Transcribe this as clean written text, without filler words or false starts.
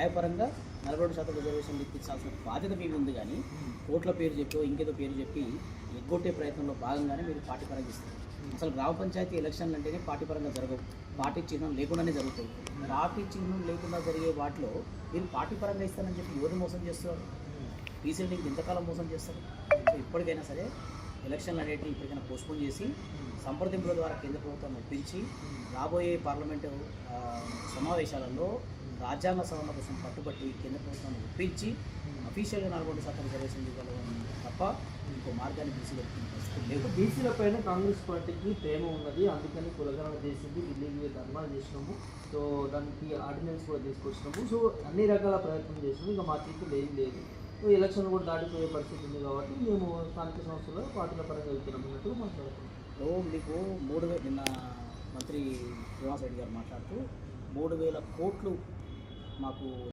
న్యాయపరంగా 42% రిజర్వేషన్లు ఇప్పించాల్సిన బాధ్యత మీద ఉంది. కానీ కోట్ల పేరు చెప్పో ఇంకేదో పేరు చెప్పి ఎగ్గొట్టే ప్రయత్నంలో భాగంగానే మీరు పార్టీ పరంగా ఇస్తారు. అసలు గ్రామ పంచాయతీ ఎలక్షన్లు అంటేనే పార్టీ పరంగా జరగవు, పార్టీ చిహ్నం లేకుండానే జరుగుతాయి. పార్టీ చిహ్నం లేకుండా జరిగే వాటిలో మీరు పార్టీ పరంగా ఇస్తారని చెప్పి ఎవరిని మోసం చేస్తారు? బీసీలని ఇంతకాలం మోసం చేస్తారు. సో ఇప్పటికైనా సరే ఎలక్షన్లు అనేటివి ఇప్పటికైనా పోస్ట్పోన్ చేసి సంప్రదింపుల ద్వారా కేంద్ర ప్రభుత్వాన్ని ఒప్పించి రాబోయే పార్లమెంటు సమావేశాలలో రాజ్యాంగ సవరణ కోసం పట్టుబట్టి కేంద్ర ప్రభుత్వాన్ని ఒప్పించి అఫీషియల్గా 42% రిజర్వేషన్ ఇవ్వడం తప్ప ఇంకో మార్గాన్ని బీసీలకు బీసీల పైన కాంగ్రెస్ పార్టీకి ప్రేమ ఉన్నది, అందుకని కులగణన చేసింది, ఢిల్లీకి ధర్నాలు చేసినాము, సో దానికి ఆర్డినెన్స్ కూడా తీసుకొచ్చినాము, సో అన్ని రకాల ప్రయత్నం చేసినాము. ఇక మా చేతులు ఏం లేదు, ఎలక్షన్ కూడా దాటిపోయే పరిస్థితి ఉంది కాబట్టి మేము స్థానిక సంస్థలో పార్టీల పరంగా వెళ్తున్నాం అన్నట్టు మాట్లాడుతున్నాం. మీకు 3,000 నిన్న మంత్రి శ్రీనివాస్ రెడ్డి గారు మాట్లాడుతూ 3,000 కోట్లు మాకు